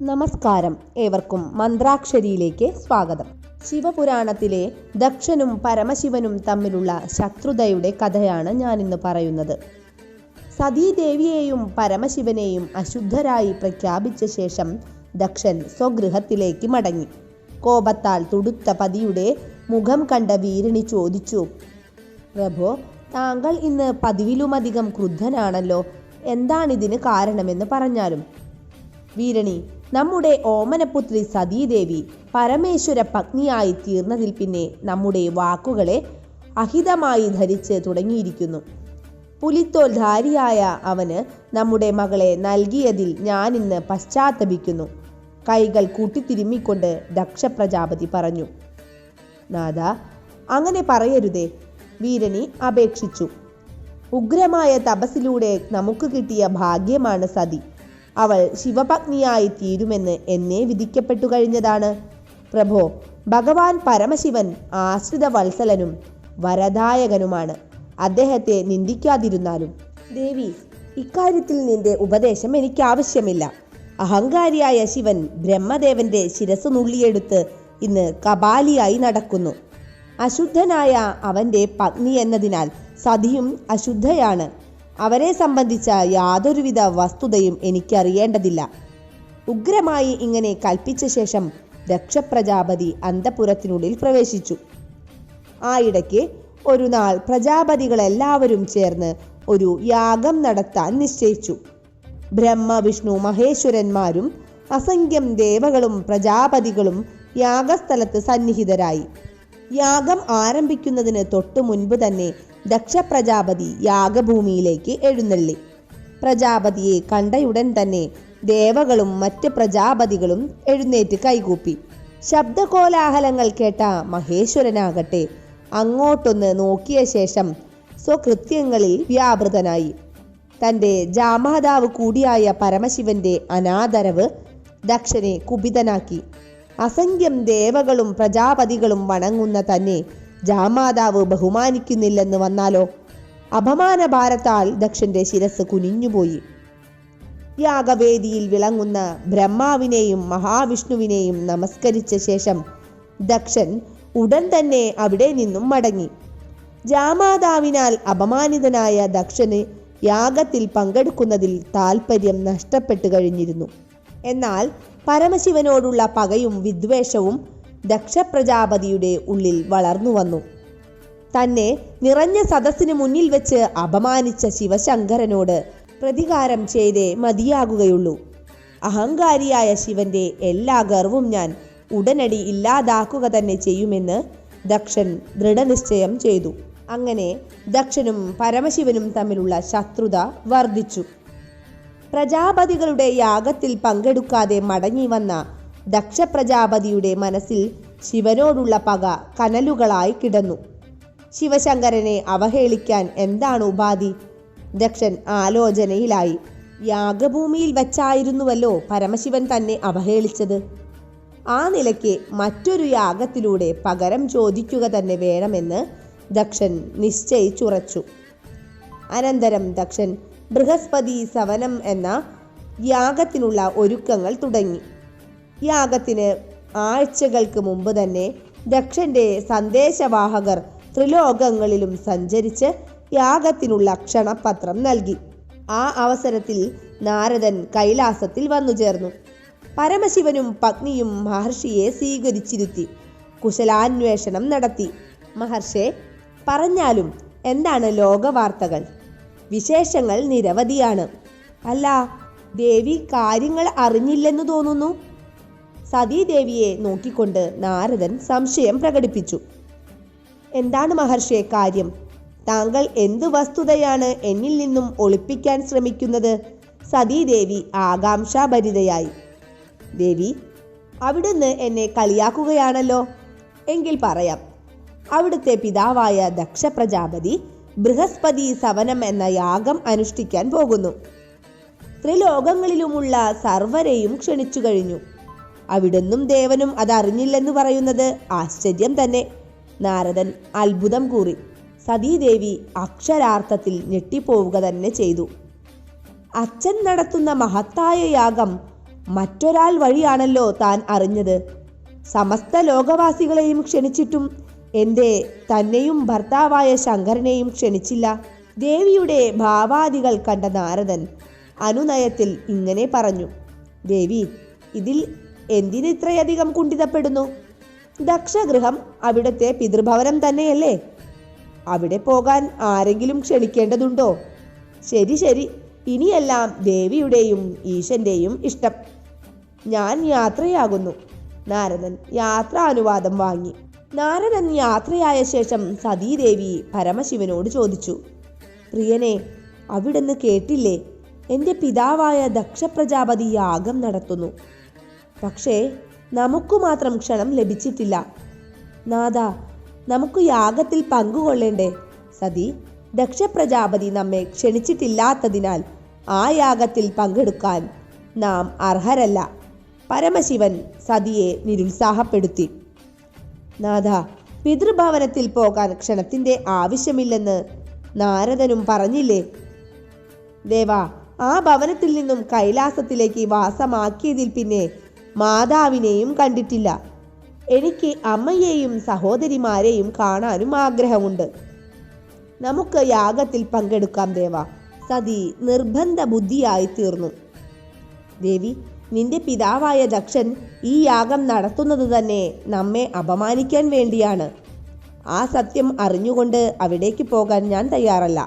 നമസ്കാരം, ഏവർക്കും മന്ത്രാക്ഷരിയിലേക്ക് സ്വാഗതം. ശിവപുരാണത്തിലെ ദക്ഷനും പരമശിവനും തമ്മിലുള്ള ശത്രുതയുടെ കഥയാണ് ഞാനിന്ന് പറയുന്നത്. സതീദേവിയെയും പരമശിവനെയും അശുദ്ധരായി പ്രഖ്യാപിച്ച ശേഷം ദക്ഷൻ സ്വഗൃഹത്തിലേക്ക് മടങ്ങി. കോപത്താൽ തുടുത്ത പതിയുടെ മുഖം കണ്ട വീരണി ചോദിച്ചു, പ്രഭോ, താങ്കൾ ഇന്ന് പതിവിലുമധികം ക്രുദ്ധനാണല്ലോ. എന്താണിതിന് കാരണമെന്ന് പറഞ്ഞാലും. വീരണി, നമ്മുടെ ഓമനപുത്രി സതീദേവി പരമേശ്വര പത്നിയായി തീർന്നതിൽ പിന്നെ നമ്മുടെ വാക്കുകളെ അഹിതമായി ധരിച്ച് തുടങ്ങിയിരിക്കുന്നു. പുലിത്തോൽധാരിയായ അവന് നമ്മുടെ മകളെ നൽകിയതിൽ ഞാനിന്ന് പശ്ചാത്തപിക്കുന്നു. കൈകൾ കൂട്ടിത്തിരുമ്മിക്കൊണ്ട് ദക്ഷ പ്രജാപതി പറഞ്ഞു. നാഥ, അങ്ങനെ പറയരുതേ, വീരണി അപേക്ഷിച്ചു. ഉഗ്രമായ തപസ്സിലൂടെ നമുക്ക് കിട്ടിയ ഭാഗ്യമാണ് സതി. അവൾ ശിവപത്നിയായി തീരുമെന്ന് എന്നേ വിധിക്കപ്പെട്ടു കഴിഞ്ഞതാണ്. പ്രഭോ, ഭഗവാൻ പരമശിവൻ ആശ്രിത വത്സലനും വരദായകനുമാണ്. അദ്ദേഹത്തെ നിന്ദിക്കാതിരുന്നാലും. ദേവി, ഇക്കാര്യത്തിൽ നിന്റെ ഉപദേശം എനിക്ക് ആവശ്യമില്ല. അഹങ്കാരിയായ ശിവൻ ബ്രഹ്മദേവന്റെ ശിരസ് നുള്ളിയെടുത്ത് ഇന്ന് കപാലിയായി നടക്കുന്നു. അശുദ്ധനായ അവന്റെ പത്നി എന്നതിനാൽ സതിയും അശുദ്ധയാണ്. അവരെ സംബന്ധിച്ച യാതൊരുവിധ വസ്തുതയും എനിക്കറിയേണ്ടതില്ല. ഉഗ്രമായി ഇങ്ങനെ കൽപ്പിച്ച ശേഷം ദക്ഷപ്രജാപതി അന്തഃപുരത്തിനുള്ളിൽ പ്രവേശിച്ചു. ആയിടയ്ക്ക് ഒരു നാൾ പ്രജാപതികളെല്ലാവരും ചേർന്ന് ഒരു യാഗം നടത്താൻ നിശ്ചയിച്ചു. ബ്രഹ്മ, വിഷ്ണു, മഹേശ്വരന്മാരും അസംഖ്യം ദേവകളും പ്രജാപതികളും യാഗസ്ഥലത്ത് സന്നിഹിതരായി. യാഗം ആരംഭിക്കുന്നതിന് തൊട്ടു മുൻപ് തന്നെ ദക്ഷ പ്രജാപതി യാഗഭൂമിയിലേക്ക് എഴുന്നള്ളി. പ്രജാപതിയെ കണ്ടയുടൻ തന്നെ ദേവകളും മറ്റ് പ്രജാപതികളും എഴുന്നേറ്റ് കൈകൂപ്പി. ശബ്ദകോലാഹലങ്ങൾ കേട്ട മഹേശ്വരനാകട്ടെ അങ്ങോട്ടൊന്ന് നോക്കിയ ശേഷം സ്വകൃത്യങ്ങളിൽ വ്യാപൃതനായി. തൻ്റെ ജാമാതാവ് കൂടിയായ പരമശിവന്റെ അനാദരവ് ദക്ഷനെ കുപിതനാക്കി. അസംഖ്യം ദേവകളും പ്രജാപതികളും വണങ്ങുന്ന തന്നെ ജാമാതാവ് ബഹുമാനിക്കുന്നില്ലെന്ന് വന്നാലോ? അപമാനഭാരത്താൽ ദക്ഷന്റെ ശിരസ് കുനിഞ്ഞുപോയി. യാഗവേദിയിൽ വിളങ്ങുന്ന ബ്രഹ്മാവിനെയും മഹാവിഷ്ണുവിനെയും നമസ്കരിച്ച ശേഷം ദക്ഷൻ ഉടൻ തന്നെ അവിടെ നിന്നും മടങ്ങി. ജാമാതാവിനാൽ അപമാനിതനായ ദക്ഷന് യാഗത്തിൽ പങ്കെടുക്കുന്നതിൽ താൽപ്പര്യം നഷ്ടപ്പെട്ടു കഴിഞ്ഞിരുന്നു. എന്നാൽ പരമശിവനോടുള്ള പകയും വിദ്വേഷവും ദക്ഷപ്രജാപതിയുടെ ഉള്ളിൽ വളർന്നു വന്നു. തന്നെ നിറഞ്ഞ സദസ്സിന് മുന്നിൽ വെച്ച് അപമാനിച്ച ശിവശങ്കരനോട് പ്രതികാരം ചെയ്തേ മതിയാകുകയുള്ളൂ. അഹങ്കാരിയായ ശിവന്റെ എല്ലാ ഗർവും ഞാൻ ഉടനടി ഇല്ലാതാക്കുക തന്നെ ചെയ്യുമെന്ന് ദക്ഷൻ ദൃഢനിശ്ചയം ചെയ്തു. അങ്ങനെ ദക്ഷനും പരമശിവനും തമ്മിലുള്ള ശത്രുത വർദ്ധിച്ചു. പ്രജാപതികളുടെ യാഗത്തിൽ പങ്കെടുക്കാതെ മടങ്ങി വന്ന ദക്ഷ പ്രജാപതിയുടെ മനസ്സിൽ ശിവനോടുള്ള പക കനലുകളായി കിടന്നു. ശിവശങ്കരനെ അവഹേളിക്കാൻ എന്താണ് ഉപാധി? ദക്ഷൻ ആലോചനയിലായി. യാഗഭൂമിയിൽ വച്ചായിരുന്നുവല്ലോ പരമശിവൻ തന്നെ അവഹേളിച്ചത്. ആ നിലയ്ക്ക് മറ്റൊരു യാഗത്തിലൂടെ പകരം ചോദിക്കുക തന്നെ വേണമെന്ന് ദക്ഷൻ നിശ്ചയിച്ചുറച്ചു. അനന്തരം ദക്ഷൻ ബൃഹസ്പതി സവനം എന്ന യാഗത്തിനുള്ള ഒരുക്കങ്ങൾ തുടങ്ങി. യാഗത്തിന് ആഴ്ചകൾക്ക് മുമ്പ് തന്നെ ദക്ഷന്റെ സന്ദേശവാഹകർ ത്രിലോകങ്ങളിലും സഞ്ചരിച്ച് യാഗത്തിനുള്ള ക്ഷണപത്രം നൽകി. ആ അവസരത്തിൽ നാരദൻ കൈലാസത്തിൽ വന്നു ചേർന്നു. പരമശിവനും പത്നിയും മഹർഷിയെ സ്വീകരിച്ചിരുത്തി കുശലാന്വേഷണം നടത്തി. മഹർഷേ, പറഞ്ഞാലും എന്താണ് ലോകവാർത്തകൾ? വിശേഷങ്ങൾ നിരവധിയാണ്. അല്ല, ദേവി കാര്യങ്ങൾ അറിഞ്ഞില്ലെന്നു തോന്നുന്നു. സതീദേവിയെ നോക്കിക്കൊണ്ട് നാരദൻ സംശയം പ്രകടിപ്പിച്ചു. എന്താണ് മഹർഷിയെ കാര്യം? താങ്കൾ എന്ത് വസ്തുതയാണ് എന്നിൽ നിന്നും ഒളിപ്പിക്കാൻ ശ്രമിക്കുന്നത്? സതീദേവി ആകാംക്ഷാഭരിതയായി. ദേവി, അവിടുന്ന് എന്നെ കളിയാക്കുകയാണല്ലോ. എങ്കിൽ പറയാം. അവിടുത്തെ പിതാവായ ദക്ഷ പ്രജാപതി ബൃഹസ്പതി സവനം എന്ന യാഗം അനുഷ്ഠിക്കാൻ പോകുന്നു. ത്രിലോകങ്ങളിലുമുള്ള സർവരെയും ക്ഷണിച്ചു കഴിഞ്ഞു. അവിടുന്നും ദേവനും അതറിഞ്ഞില്ലെന്ന് പറയുന്നത് ആശ്ചര്യം തന്നെ. നാരദൻ അത്ഭുതം കൂറി. സതീദേവി അക്ഷരാർത്ഥത്തിൽ ഞെട്ടിപ്പോവുക തന്നെ ചെയ്തു. അച്ഛൻ നടത്തുന്ന മഹത്തായ യാഗം മറ്റൊരാൾ വഴിയാണല്ലോ താൻ അറിഞ്ഞത്. സമസ്ത ലോകവാസികളെയും ക്ഷണിച്ചിട്ടും എന്തേ തന്നെയും ഭർത്താവായ ശങ്കരനെയും ക്ഷണിച്ചില്ല? ദേവിയുടെ ഭാവാദികൾ കണ്ട നാരദൻ അനുനയത്തിൽ ഇങ്ങനെ പറഞ്ഞു: ദേവി, ഇതിൽ എന്തിനിത്രയധികം കുണ്ഠിതപ്പെടുന്നു? ദക്ഷഗൃഹം അവിടുത്തെ പിതൃഭവനം തന്നെയല്ലേ? അവിടെ പോകാൻ ആരെങ്കിലും ക്ഷണിക്കേണ്ടതുണ്ടോ? ശരി ശരി, ഇനിയെല്ലാം ദേവിയുടെയും ഈശന്റെയും ഇഷ്ടം. ഞാൻ യാത്രയാകുന്നു. നാരദൻ യാത്രാനുവാദം വാങ്ങി. നാരദൻ യാത്രയായ ശേഷം സതീദേവി പരമശിവനോട് ചോദിച്ചു: പ്രിയനെ, അവിടുന്ന് കേട്ടില്ലേ? എൻ്റെ പിതാവായ ദക്ഷപ്രജാപതി യാഗം നടത്തുന്നു. പക്ഷേ നമുക്ക് മാത്രം ക്ഷണം ലഭിച്ചിട്ടില്ല. നാഥ, നമുക്ക് യാഗത്തിൽ പങ്കുകൊള്ളേണ്ടേ? സതി, ദക്ഷപ്രജാപതി നമ്മെ ക്ഷണിച്ചിട്ടില്ലാത്തതിനാൽ ആ യാഗത്തിൽ പങ്കെടുക്കാൻ നാം അർഹരല്ല. പരമശിവൻ സതിയെ നിരുത്സാഹപ്പെടുത്തി. നാഥ, പിതൃഭവനത്തിൽ പോകാൻ ക്ഷണത്തിന്റെ ആവശ്യമില്ലെന്ന് നാരദനും പറഞ്ഞില്ലേ? ദേവാ, ആ ഭവനത്തിൽ നിന്നും കൈലാസത്തിലേക്ക് വാസമാക്കിയതിൽ പിന്നെ മാതാവിനെയും കണ്ടിട്ടില്ല. എനിക്ക് അമ്മയെയും സഹോദരിമാരെയും കാണാനും ആഗ്രഹമുണ്ട്. നമുക്ക് യാഗത്തിൽ പങ്കെടുക്കാം ദേവ. സതി നിർബന്ധ ബുദ്ധിയായി തീർന്നു. ദേവി, നിന്റെ പിതാവായ ദക്ഷൻ ഈ യാഗം നടത്തുന്നത് തന്നെ നമ്മെ അപമാനിക്കാൻ വേണ്ടിയാണ്. ആ സത്യം അറിഞ്ഞുകൊണ്ട് അവിടേക്ക് പോകാൻ ഞാൻ തയ്യാറല്ല.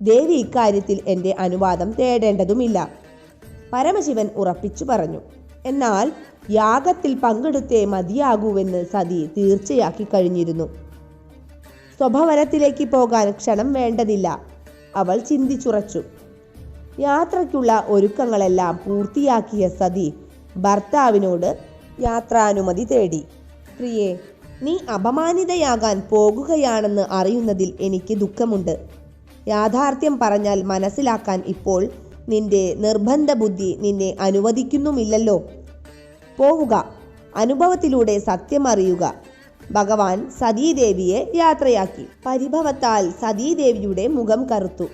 ദേവി ഇക്കാര്യത്തിൽ എൻ്റെ അനുവാദം തേടേണ്ടതുമില്ല. പരമശിവൻ ഉറപ്പിച്ചു പറഞ്ഞു. എന്നാൽ യാഗത്തിൽ പങ്കെടുത്തേ മതിയാകൂവെന്ന് സതി തീർച്ചയാക്കി കഴിഞ്ഞിരുന്നു. സ്വഭവനത്തിലേക്ക് പോകാൻ ക്ഷണം വേണ്ടതില്ല, അവൾ ചിന്തിച്ചുറച്ചു. യാത്രയ്ക്കുള്ള ഒരുക്കങ്ങളെല്ലാം പൂർത്തിയാക്കിയ സതി ഭർത്താവിനോട് യാത്രാനുമതി തേടി. പ്രിയേ, നീ അപമാനിതയാകാൻ പോകുകയാണെന്ന് അറിയുന്നതിൽ എനിക്ക് ദുഃഖമുണ്ട്. യാഥാർത്ഥ്യം പറഞ്ഞാൽ മനസ്സിലാക്കാൻ ഇപ്പോൾ നിന്റെ നിർബന്ധ ബുദ്ധി നിന്നെ അനുവദിക്കുന്നുമില്ലല്ലോ. പോവുക, അനുഭവത്തിലൂടെ സത്യം അറിയുക. ഭഗവാൻ സതീദേവിയെ യാത്രയാക്കി. പരിഭവത്താൽ സതീദേവിയുടെ മുഖം കറുത്തു.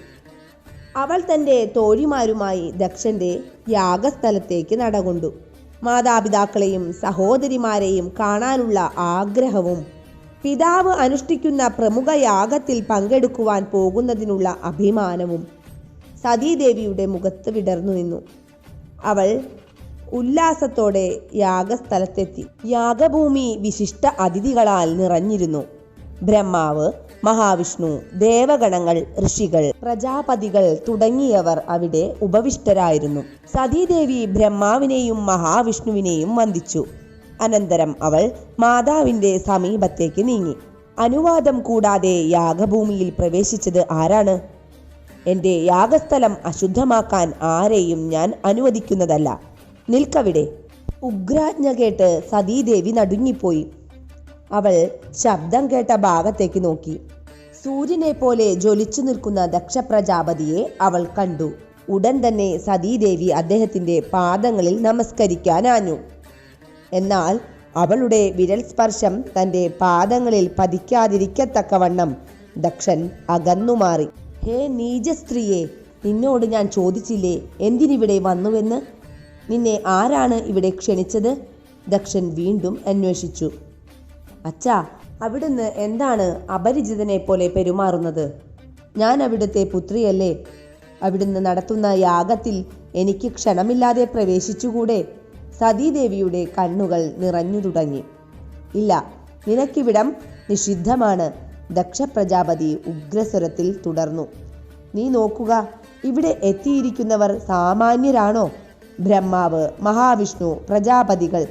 അവൾ തൻ്റെ തോഴിമാരുമായി ദക്ഷന്റെ യാഗസ്ഥലത്തേക്ക് നടകൊണ്ടു. മാതാപിതാക്കളെയും സഹോദരിമാരെയും കാണാനുള്ള ആഗ്രഹവും പിതാവ് അനുഷ്ഠിക്കുന്ന പ്രമുഖ യാഗത്തിൽ പങ്കെടുക്കുവാൻ പോകുന്നതിനുള്ള അഭിമാനവും സതീദേവിയുടെ മുഖത്ത് വിടർന്നു നിന്നു. അവൾ ഉല്ലാസത്തോടെ യാഗസ്ഥലത്തെത്തി. യാഗഭൂമി വിശിഷ്ട അതിഥികളാൽ നിറഞ്ഞിരുന്നു. ബ്രഹ്മാവ്, മഹാവിഷ്ണു, ദേവഗണങ്ങൾ, ഋഷികൾ, പ്രജാപതികൾ തുടങ്ങിയവർ അവിടെ ഉപവിഷ്ടരായിരുന്നു. സതീദേവി ബ്രഹ്മാവിനെയും മഹാവിഷ്ണുവിനെയും വന്ദിച്ചു. അനന്തരം അവൾ മാതാവിന്റെ സമീപത്തേക്ക് നീങ്ങി. അനുവാദം കൂടാതെ യാഗഭൂമിയിൽ പ്രവേശിച്ചത് ആരാണ്? എൻ്റെ യാഗസ്ഥലം അശുദ്ധമാക്കാൻ ആരെയും ഞാൻ അനുവദിക്കുന്നതല്ല. നിൽക്കവിടെ. ഉഗ്രാജ്ഞ കേട്ട് സതീദേവി നടുങ്ങിപ്പോയി. അവൾ ശബ്ദം കേട്ട ഭാഗത്തേക്ക് നോക്കി. സൂര്യനെ പോലെ ജ്വലിച്ചു നിൽക്കുന്ന ദക്ഷപ്രജാപതിയെ അവൾ കണ്ടു. ഉടൻ തന്നെ സതീദേവി അദ്ദേഹത്തിന്റെ പാദങ്ങളിൽ നമസ്കരിക്കാനാഞ്ഞു. എന്നാൽ അവളുടെ വിരൽ സ്പർശം തൻ്റെ പാദങ്ങളിൽ പതിക്കാതിരിക്കത്തക്കവണ്ണം ദക്ഷൻ അകന്നുമാറി. ഹേ നീചസ്ത്രീയെ, നിന്നോട് ഞാൻ ചോദിച്ചില്ലേ എന്തിനിവിടെ വന്നുവെന്ന്? നിന്നെ ആരാണ് ഇവിടെ ക്ഷണിച്ചത്? ദക്ഷൻ വീണ്ടും അന്വേഷിച്ചു. അച്ഛാ, അവിടുന്ന് എന്താണ് അപരിചിതനെ പോലെ പെരുമാറുന്നത്? ഞാൻ അവിടുത്തെ പുത്രിയല്ലേ? അവിടുന്ന് നടത്തുന്ന യാഗത്തിൽ എനിക്ക് ക്ഷണമില്ലാതെ പ്രവേശിച്ചുകൂടെ? സതീദേവിയുടെ കണ്ണുകൾ നിറഞ്ഞു തുടങ്ങി. ഇല്ല, നിനക്കിവിടം നിഷിദ്ധമാണ്, ദക്ഷപ്രജാപതി ഉഗ്രസ്വരത്തിൽ തുടർന്നു. നീ നോക്കുക, ഇവിടെ എത്തിയിരിക്കുന്നവർ സാമാന്യരാണോ? ബ്രഹ്മാവ്, മഹാവിഷ്ണു, പ്രജാപതികൾ,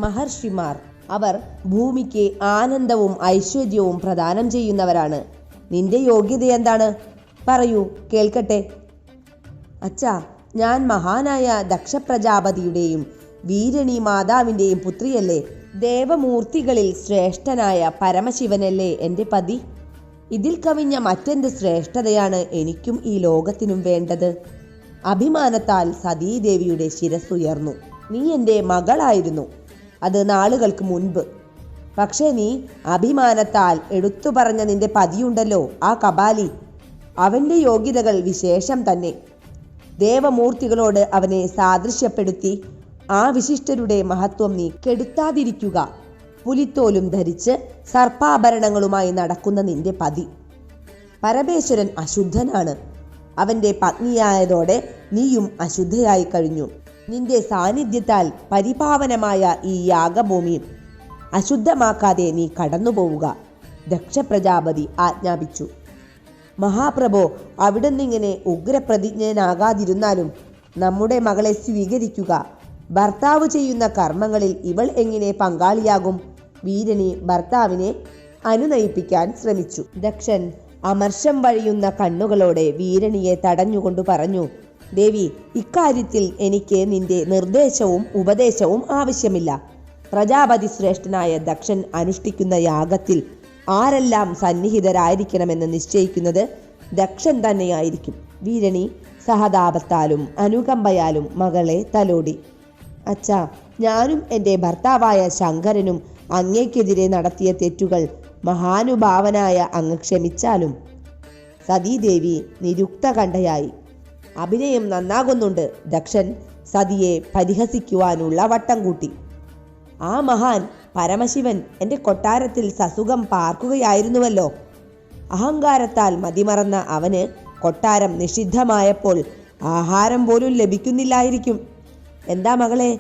മഹർഷിമാർ. അവർ ഭൂമിക്ക് ആനന്ദവും ഐശ്വര്യവും പ്രദാനം ചെയ്യുന്നവരാണ്. നിന്റെ യോഗ്യത എന്താണ്? പറയൂ, കേൾക്കട്ടെ. അച്ഛാ, ഞാൻ മഹാനായ ദക്ഷപ്രജാപതിയുടെയും വീരണി മാതാവിൻ്റെയും പുത്രിയല്ലേ? ദേവമൂർത്തികളിൽ ശ്രേഷ്ഠനായ പരമശിവനല്ലേ എൻ്റെ പതി? ഇതിൽ കവിഞ്ഞ മറ്റെന്ത് ശ്രേഷ്ഠതയാണ് എനിക്കും ഈ ലോകത്തിനും വേണ്ടത്? അഭിമാനത്താൽ സതീദേവിയുടെ ശിരസ്സുയർന്നു. നീ എൻ്റെ മകളായിരുന്നു, അത് നാളുകൾക്ക് മുൻപ്. പക്ഷേ നീ അഭിമാനത്താൽ എടുത്തു പറഞ്ഞ നിന്റെ പതിയുണ്ടല്ലോ, ആ കപാലി, അവൻ്റെ യോഗ്യതകൾ വിശേഷം തന്നെ. ദേവമൂർത്തികളോട് അവനെ സാദൃശ്യപ്പെടുത്തി ആ വിശിഷ്ടരുടെ മഹത്വം നീ കെടുത്താതിരിക്കുക. പുലിത്തോലും ധരിച്ച് സർപ്പാഭരണങ്ങളുമായി നടക്കുന്ന നിന്റെ പതി പരമേശ്വരൻ അശുദ്ധനാണ്. അവന്റെ പത്നിയായതോടെ നീയും അശുദ്ധയായി കഴിഞ്ഞു. നിന്റെ സാന്നിധ്യത്താൽ പരിപാവനമായ ഈ യാഗഭൂമി അശുദ്ധമാക്കാതെ നീ കടന്നുപോവുക. ദക്ഷ പ്രജാപതി ആജ്ഞാപിച്ചു. മഹാപ്രഭോ, അവിടുന്നിങ്ങനെ ഉഗ്രപ്രതിജ്ഞനാകാതിരുന്നാലും നമ്മുടെ മകളെ സ്വീകരിക്കുക. ഭർത്താവ് ചെയ്യുന്ന കർമ്മങ്ങളിൽ ഇവൾ എങ്ങനെ പങ്കാളിയാകും? വീരണി ഭർത്താവിനെ അനുനയിപ്പിക്കാൻ ശ്രമിച്ചു. ദക്ഷൻ അമർഷം വഴിയുന്ന കണ്ണുകളോടെ വീരണിയെ തടഞ്ഞുകൊണ്ട് പറഞ്ഞു, ദേവി, ഇക്കാര്യത്തിൽ എനിക്ക് നിന്റെ നിർദ്ദേശവും ഉപദേശവും ആവശ്യമില്ല. പ്രജാപതി ശ്രേഷ്ഠനായ ദക്ഷൻ അനുഷ്ഠിക്കുന്ന യാഗത്തിൽ ആരെല്ലാം സന്നിഹിതരായിരിക്കണമെന്ന് നിശ്ചയിക്കുന്നത് ദക്ഷൻ തന്നെയായിരിക്കും. വീരണി സഹതാപത്താലും അനുകമ്പയാലും മകളെ തലോടി. അച്ഛാ, ഞാനും എൻ്റെ ഭർത്താവായ ശങ്കരനും അങ്ങേക്കെതിരെ നടത്തിയ തെറ്റുകൾ മഹാനുഭാവനായ അങ്ങ് ക്ഷമിച്ചാലും. സതീദേവി നിരുക്തകണ്ഠയായി. അഭിനയം നന്നാകുന്നുണ്ട്. ദക്ഷൻ സതിയെ പരിഹസിക്കുവാനുള്ള വട്ടം കൂട്ടി. ആ മഹാൻ പരമശിവൻ എൻ്റെ കൊട്ടാരത്തിൽ സസുഖം പാർക്കുകയായിരുന്നുവല്ലോ. അഹങ്കാരത്താൽ മതിമറന്ന അവന് കൊട്ടാരം നിഷിദ്ധമായപ്പോൾ ആഹാരം പോലും ലഭിക്കുന്നില്ലായിരിക്കും. എന്താ മകളെ,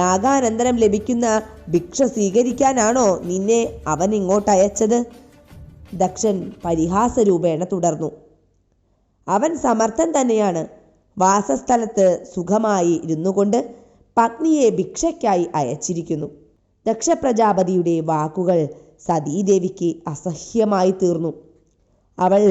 യാഗാനന്തരം ലഭിക്കുന്ന ഭിക്ഷ സ്വീകരിക്കാനാണോ നിന്നെ അവൻ ഇങ്ങോട്ടയച്ചത്? ദക്ഷൻ പരിഹാസരൂപേണ തുടർന്നു. അവൻ സമർത്ഥൻ തന്നെയാണ്. വാസസ്ഥലത്ത് സുഖമായി ഇരുന്നുകൊണ്ട് പത്നിയെ ഭിക്ഷയ്ക്കായി അയച്ചിരിക്കുന്നു. ദക്ഷപ്രജാപതിയുടെ വാക്കുകൾ സതീദേവിക്ക് അസഹ്യമായി തീർന്നു. അവൾ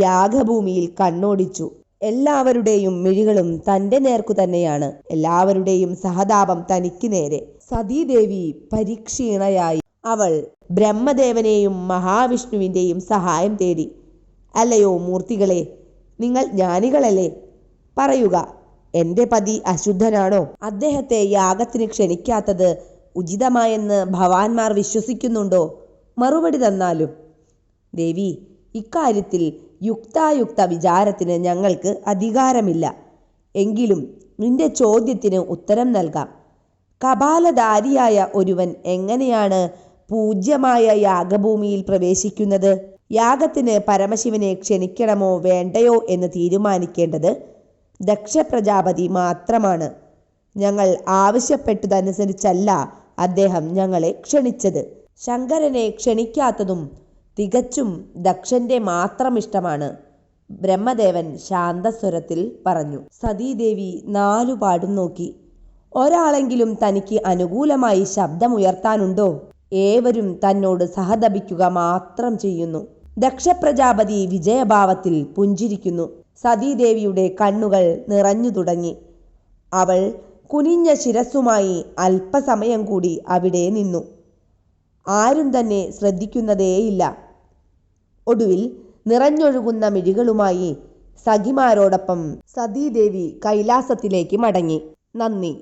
യാഗഭൂമിയിൽ കണ്ണോടിച്ചു. എല്ലാവരുടെയും മിഴികളും തൻ്റെ നേർക്കു തന്നെയാണ്. എല്ലാവരുടെയും സഹതാപം തനിക്ക് നേരെ. സതീദേവി പരിക്ഷീണയായി. അവൾ ബ്രഹ്മദേവനെയും മഹാവിഷ്ണുവിൻ്റെയും സഹായം തേടി. അല്ലയോ മൂർത്തികളെ, നിങ്ങൾ ജ്ഞാനികളല്ലേ? പറയുക, എൻ്റെ പതി അശുദ്ധനാണോ? അദ്ദേഹത്തെ യാഗത്തിന് ക്ഷണിക്കാത്തത് ഉചിതമായെന്ന് ഭവാന്മാർ വിശ്വസിക്കുന്നുണ്ടോ? മറുപടി തന്നാലും. ദേവി, ഇക്കാര്യത്തിൽ യുക്തായുക്ത വിചാരത്തിന് ഞങ്ങൾക്ക് അധികാരമില്ല. എങ്കിലും നിന്റെ ചോദ്യത്തിന് ഉത്തരം നൽകാം. കപാലധാരിയായ ഒരുവൻ എങ്ങനെയാണ് പൂജ്യമായ യാഗഭൂമിയിൽ പ്രവേശിക്കുന്നത്? യാഗത്തിന് പരമശിവനെ ക്ഷണിക്കണമോ വേണ്ടയോ എന്ന് തീരുമാനിക്കേണ്ടത് ദക്ഷപ്രജാപതി മാത്രമാണ്. ഞങ്ങൾ ആവശ്യപ്പെട്ടതനുസരിച്ചല്ല അദ്ദേഹം ഞങ്ങളെ ക്ഷണിച്ചത്. ശങ്കരനെ ക്ഷണിക്കാത്തതും തികച്ചും ദക്ഷന്റെ മാത്രം ഇഷ്ടമാണ്. ബ്രഹ്മദേവൻ ശാന്തസ്വരത്തിൽ പറഞ്ഞു. സതീദേവി നാലുപാടും നോക്കി. ഒരാളെങ്കിലും തനിക്ക് അനുകൂലമായി ശബ്ദമുയർത്താനുണ്ടോ? ഏവരും തന്നോട് സഹതപിക്കുക മാത്രം ചെയ്യുന്നു. ദക്ഷപ്രജാപതി വിജയഭാവത്തിൽ പുഞ്ചിരിക്കുന്നു. സതീദേവിയുടെ കണ്ണുകൾ നിറഞ്ഞു തുടങ്ങി. അവൾ കുനിഞ്ഞ ശിരസ്സുമായി അല്പസമയം കൂടി അവിടെ നിന്നു. ആരും തന്നെ ശ്രദ്ധിക്കുന്നതേയില്ല. ഒടുവിൽ നിറഞ്ഞൊഴുകുന്ന മിഴികളുമായി സഖിമാരോടൊപ്പം സതീദേവി കൈലാസത്തിലേക്ക് മടങ്ങി. നന്ദി.